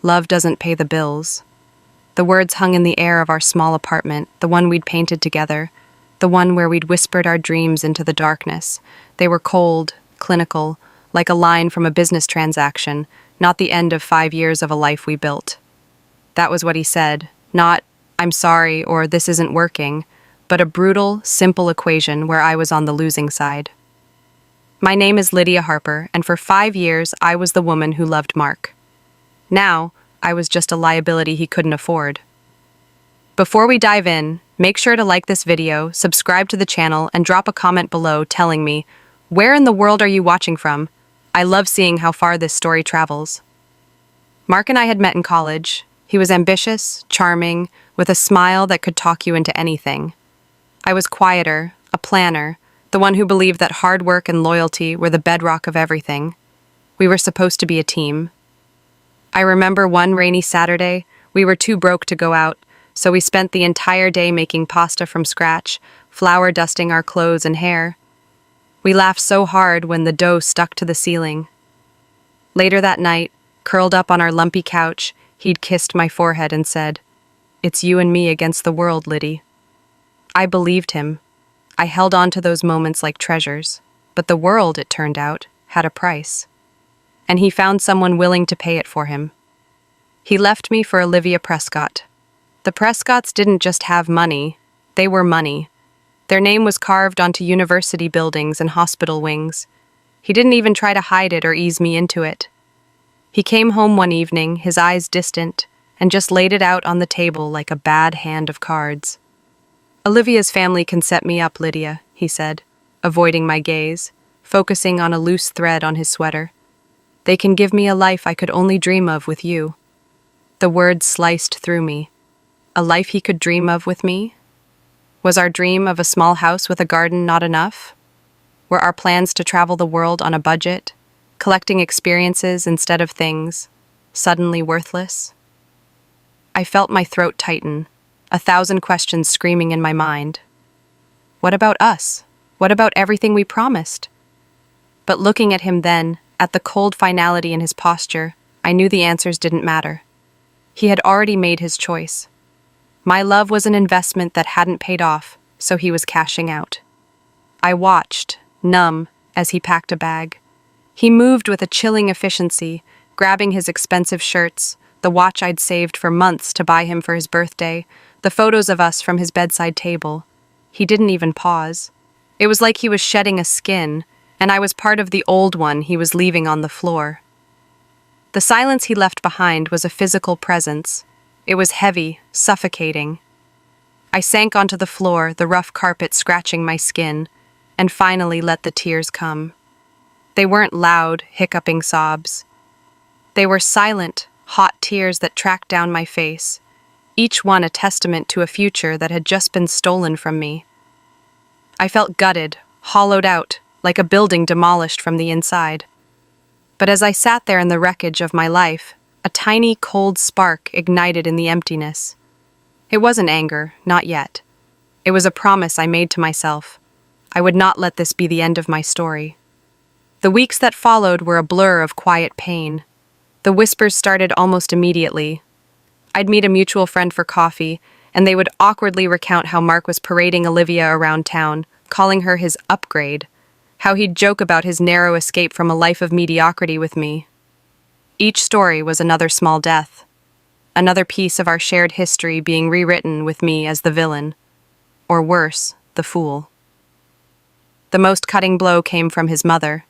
"Love doesn't pay the bills." The words hung in the air of our small apartment, the one we'd painted together, the one where we'd whispered our dreams into the darkness. They were cold, clinical, like a line from a business transaction, not the end of 5 years of a life we built. That was what he said, not, "I'm sorry," or "this isn't working," but a brutal, simple equation where I was on the losing side. My name is Lydia Harper, and for 5 years I was the woman who loved Mark. Now, I was just a liability he couldn't afford. Before we dive in, make sure to like this video, subscribe to the channel, and drop a comment below telling me, where in the world are you watching from? I love seeing how far this story travels. Mark and I had met in college. He was ambitious, charming, with a smile that could talk you into anything. I was quieter, a planner, the one who believed that hard work and loyalty were the bedrock of everything. We were supposed to be a team. I remember one rainy Saturday, we were too broke to go out, so we spent the entire day making pasta from scratch, flour dusting our clothes and hair. We laughed so hard when the dough stuck to the ceiling. Later that night, curled up on our lumpy couch, he'd kissed my forehead and said, "It's you and me against the world, Liddy." I believed him. I held on to those moments like treasures, but the world, it turned out, had a price. And he found someone willing to pay it for him. He left me for Olivia Prescott. The Prescotts didn't just have money, they were money. Their name was carved onto university buildings and hospital wings. He didn't even try to hide it or ease me into it. He came home one evening, his eyes distant, and just laid it out on the table like a bad hand of cards. "Olivia's family can set me up, Lydia," he said, avoiding my gaze, focusing on a loose thread on his sweater. "They can give me a life I could only dream of with you." The words sliced through me. A life he could dream of with me? Was our dream of a small house with a garden not enough? Were our plans to travel the world on a budget, collecting experiences instead of things, suddenly worthless? I felt my throat tighten, 1,000 questions screaming in my mind. What about us? What about everything we promised? But looking at him then, at the cold finality in his posture, I knew the answers didn't matter. He had already made his choice. My love was an investment that hadn't paid off, so he was cashing out. I watched, numb, as he packed a bag. He moved with a chilling efficiency, grabbing his expensive shirts, the watch I'd saved for months to buy him for his birthday, the photos of us from his bedside table. He didn't even pause. It was like he was shedding a skin, and I was part of the old one he was leaving on the floor. The silence he left behind was a physical presence. It was heavy, suffocating. I sank onto the floor, the rough carpet scratching my skin, and finally let the tears come. They weren't loud, hiccuping sobs. They were silent, hot tears that tracked down my face, each one a testament to a future that had just been stolen from me. I felt gutted, hollowed out, like a building demolished from the inside. But as I sat there in the wreckage of my life, a tiny, cold spark ignited in the emptiness. It wasn't anger, not yet. It was a promise I made to myself. I would not let this be the end of my story. The weeks that followed were a blur of quiet pain. The whispers started almost immediately. I'd meet a mutual friend for coffee, and they would awkwardly recount how Mark was parading Olivia around town, calling her his upgrade, how he'd joke about his narrow escape from a life of mediocrity with me. Each story was another small death, another piece of our shared history being rewritten with me as the villain, or worse, the fool. The most cutting blow came from his mother.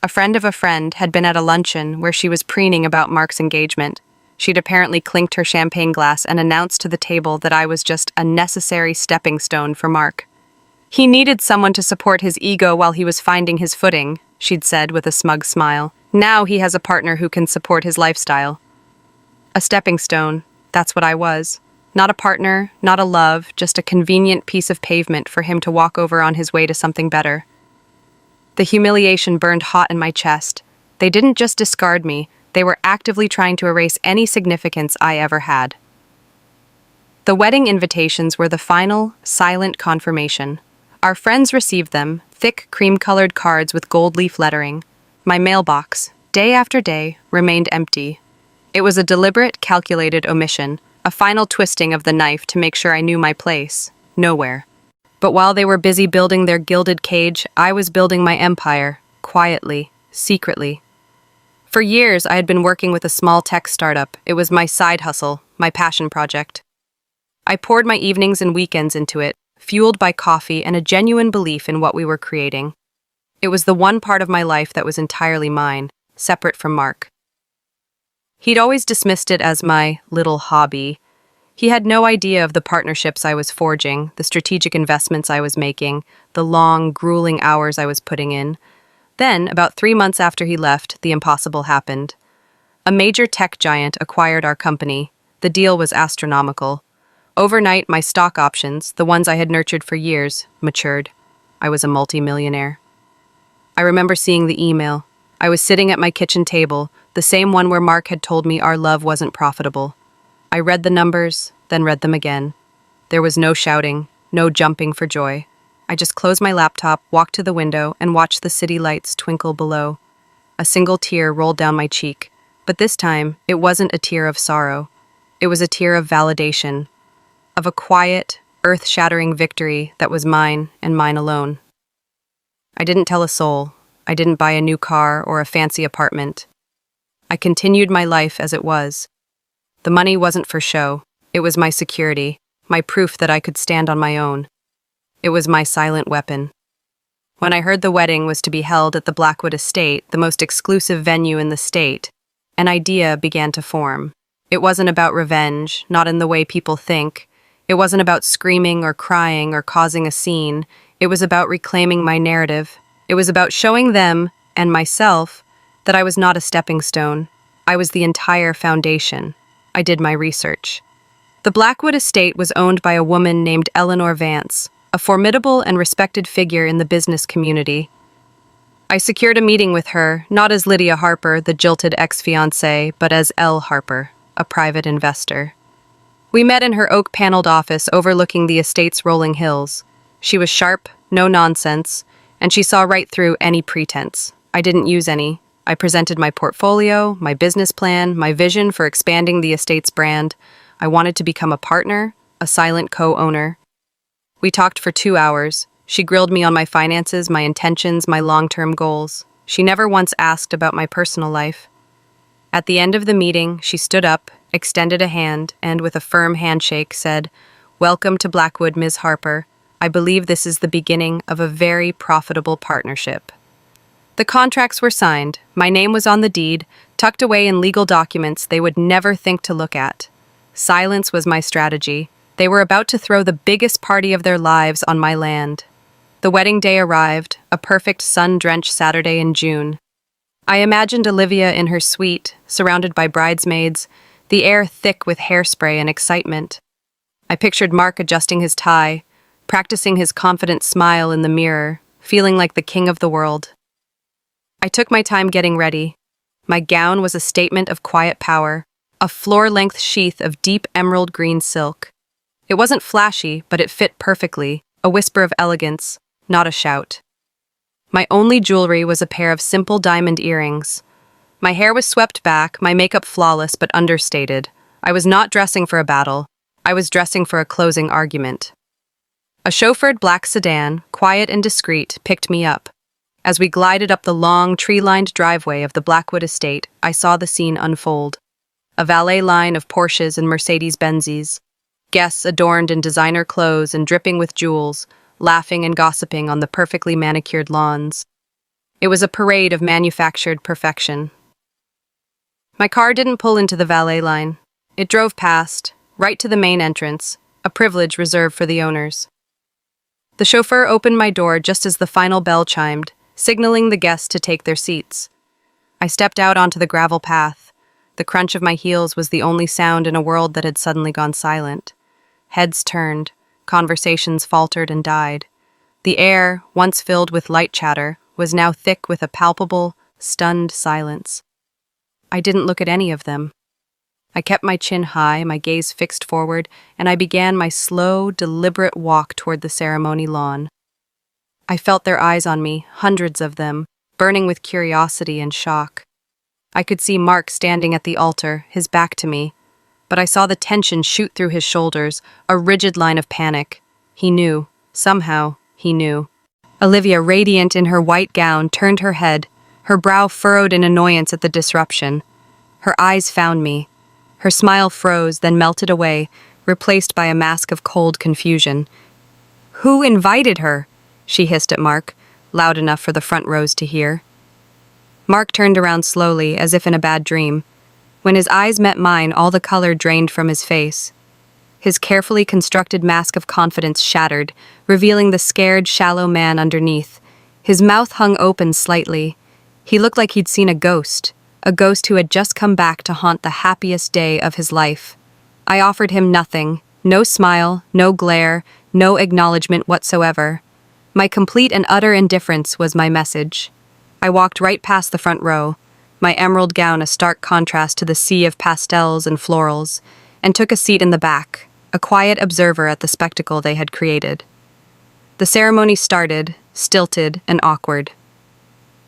A friend of a friend had been at a luncheon where she was preening about Mark's engagement. She'd apparently clinked her champagne glass and announced to the table that I was just a necessary stepping stone for Mark. "He needed someone to support his ego while he was finding his footing," she'd said with a smug smile. "Now he has a partner who can support his lifestyle." A stepping stone, that's what I was. Not a partner, not a love, just a convenient piece of pavement for him to walk over on his way to something better. The humiliation burned hot in my chest. They didn't just discard me, they were actively trying to erase any significance I ever had. The wedding invitations were the final, silent confirmation. Our friends received them, thick, cream-colored cards with gold leaf lettering. My mailbox, day after day, remained empty. It was a deliberate, calculated omission, a final twisting of the knife to make sure I knew my place. Nowhere. But while they were busy building their gilded cage, I was building my empire, quietly, secretly. For years, I had been working with a small tech startup. It was my side hustle, my passion project. I poured my evenings and weekends into it, fueled by coffee and a genuine belief in what we were creating. It was the one part of my life that was entirely mine, separate from Mark. He'd always dismissed it as my little hobby. He had no idea of the partnerships I was forging, the strategic investments I was making, the long, grueling hours I was putting in. Then, about 3 months after he left, the impossible happened. A major tech giant acquired our company. The deal was astronomical. Overnight, my stock options, the ones I had nurtured for years, matured. I was a multimillionaire. I remember seeing the email. I was sitting at my kitchen table, the same one where Mark had told me our love wasn't profitable. I read the numbers, then read them again. There was no shouting, no jumping for joy. I just closed my laptop, walked to the window, and watched the city lights twinkle below. A single tear rolled down my cheek, but this time it wasn't a tear of sorrow. It was a tear of validation, of a quiet, earth-shattering victory that was mine and mine alone. I didn't tell a soul. I didn't buy a new car or a fancy apartment. I continued my life as it was. The money wasn't for show. It was my security, my proof that I could stand on my own. It was my silent weapon. When I heard the wedding was to be held at the Blackwood Estate, the most exclusive venue in the state, an idea began to form. It wasn't about revenge, not in the way people think. It wasn't about screaming or crying or causing a scene. It was about reclaiming my narrative. It was about showing them, and myself, that I was not a stepping stone. I was the entire foundation. I did my research. The Blackwood Estate was owned by a woman named Eleanor Vance, a formidable and respected figure in the business community. I secured a meeting with her, not as Lydia Harper, the jilted ex-fiancée, but as Elle Harper, a private investor. We met in her oak-paneled office overlooking the estate's rolling hills. She was sharp, no nonsense, and she saw right through any pretense. I didn't use any. I presented my portfolio, my business plan, my vision for expanding the estate's brand. I wanted to become a partner, a silent co-owner. We talked for 2 hours. She grilled me on my finances, my intentions, my long-term goals. She never once asked about my personal life. At the end of the meeting, she stood up, extended a hand, and with a firm handshake said, "Welcome to Blackwood, Ms. Harper. I believe this is the beginning of a very profitable partnership." The contracts were signed. My name was on the deed, tucked away in legal documents they would never think to look at. Silence was my strategy. They were about to throw the biggest party of their lives on my land. The wedding day arrived, a perfect sun-drenched Saturday in June. I imagined Olivia in her suite, surrounded by bridesmaids, the air thick with hairspray and excitement. I pictured Mark adjusting his tie, practicing his confident smile in the mirror, feeling like the king of the world. I took my time getting ready. My gown was a statement of quiet power, a floor-length sheath of deep emerald green silk. It wasn't flashy, but it fit perfectly, a whisper of elegance, not a shout. My only jewelry was a pair of simple diamond earrings. My hair was swept back, my makeup flawless but understated. I was not dressing for a battle. I was dressing for a closing argument. A chauffeured black sedan, quiet and discreet, picked me up. As we glided up the long, tree-lined driveway of the Blackwood Estate, I saw the scene unfold. A valet line of Porsches and Mercedes-Benzes, guests adorned in designer clothes and dripping with jewels, laughing and gossiping on the perfectly manicured lawns. It was a parade of manufactured perfection. My car didn't pull into the valet line. It drove past, right to the main entrance, a privilege reserved for the owners. The chauffeur opened my door just as the final bell chimed, signaling the guests to take their seats. I stepped out onto the gravel path. The crunch of my heels was the only sound in a world that had suddenly gone silent. Heads turned, conversations faltered and died. The air, once filled with light chatter, was now thick with a palpable, stunned silence. I didn't look at any of them. I kept my chin high, my gaze fixed forward, and I began my slow, deliberate walk toward the ceremony lawn. I felt their eyes on me, hundreds of them, burning with curiosity and shock. I could see Mark standing at the altar, his back to me, but I saw the tension shoot through his shoulders, a rigid line of panic. He knew. Somehow, he knew. Olivia, radiant in her white gown, turned her head, her brow furrowed in annoyance at the disruption. Her eyes found me. Her smile froze, then melted away, replaced by a mask of cold confusion. "Who invited her?" she hissed at Mark, loud enough for the front rows to hear. Mark turned around slowly, as if in a bad dream. When his eyes met mine, all the color drained from his face. His carefully constructed mask of confidence shattered, revealing the scared, shallow man underneath. His mouth hung open slightly. He looked like he'd seen a ghost who had just come back to haunt the happiest day of his life. I offered him nothing, no smile, no glare, no acknowledgement whatsoever. My complete and utter indifference was my message. I walked right past the front row, my emerald gown a stark contrast to the sea of pastels and florals, and took a seat in the back, a quiet observer at the spectacle they had created. The ceremony started, stilted and awkward.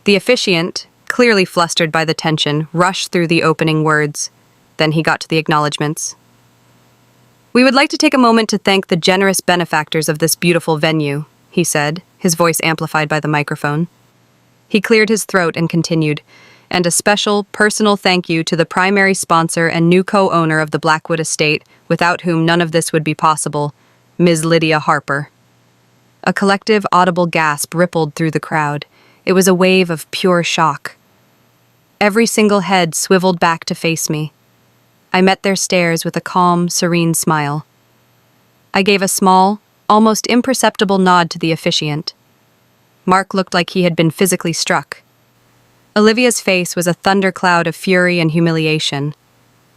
The officiant, clearly flustered by the tension, rushed through the opening words. Then he got to the acknowledgements. "We would like to take a moment to thank the generous benefactors of this beautiful venue," he said, his voice amplified by the microphone. He cleared his throat and continued, "And a special, personal thank you to the primary sponsor and new co-owner of the Blackwood Estate, without whom none of this would be possible, Ms. Lydia Harper." A collective, audible gasp rippled through the crowd. It was a wave of pure shock. Every single head swiveled back to face me. I met their stares with a calm, serene smile. I gave a small, almost imperceptible nod to the officiant. Mark looked like he had been physically struck. Olivia's face was a thundercloud of fury and humiliation.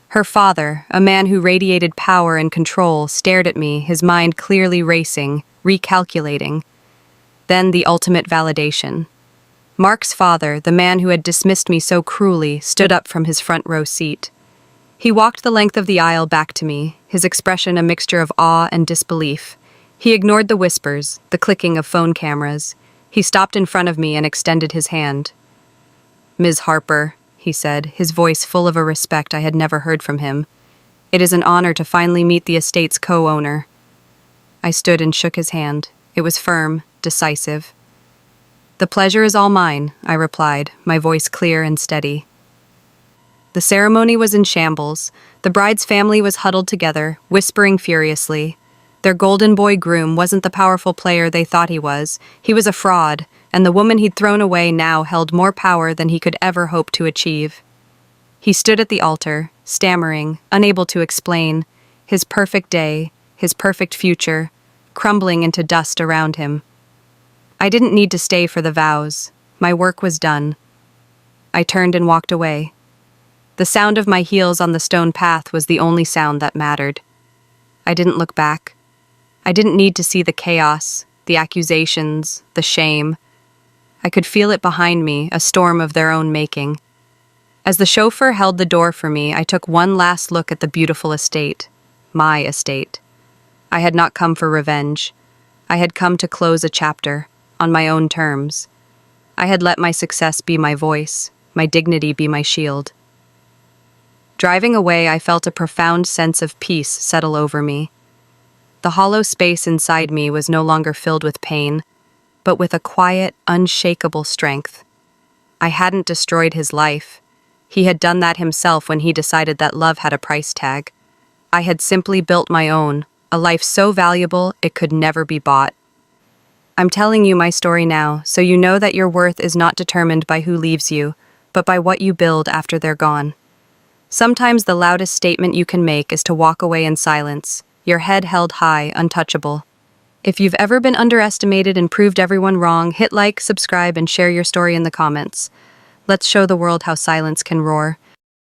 Her father, a man who radiated power and control, stared at me, his mind clearly racing, recalculating. Then the ultimate validation. Mark's father, the man who had dismissed me so cruelly, stood up from his front row seat. He walked the length of the aisle back to me, his expression a mixture of awe and disbelief. He ignored the whispers, the clicking of phone cameras. He stopped in front of me and extended his hand. "Ms. Harper," he said, his voice full of a respect I had never heard from him. "It is an honor to finally meet the estate's co-owner." I stood and shook his hand. It was firm, decisive. "The pleasure is all mine," I replied, my voice clear and steady. The ceremony was in shambles. The bride's family was huddled together, whispering furiously. Their golden boy groom wasn't the powerful player they thought he was. He was a fraud, and the woman he'd thrown away now held more power than he could ever hope to achieve. He stood at the altar, stammering, unable to explain, his perfect day, his perfect future, crumbling into dust around him. I didn't need to stay for the vows. My work was done. I turned and walked away. The sound of my heels on the stone path was the only sound that mattered. I didn't look back. I didn't need to see the chaos, the accusations, the shame. I could feel it behind me, a storm of their own making. As the chauffeur held the door for me, I took one last look at the beautiful estate, my estate. I had not come for revenge. I had come to close a chapter, on my own terms. I had let my success be my voice, my dignity be my shield. Driving away, I felt a profound sense of peace settle over me. The hollow space inside me was no longer filled with pain, but with a quiet, unshakable strength. I hadn't destroyed his life. He had done that himself when he decided that love had a price tag. I had simply built my own, a life so valuable it could never be bought. I'm telling you my story now, so you know that your worth is not determined by who leaves you, but by what you build after they're gone. Sometimes the loudest statement you can make is to walk away in silence, your head held high, untouchable. If you've ever been underestimated and proved everyone wrong, hit like, subscribe, and share your story in the comments. Let's show the world how silence can roar.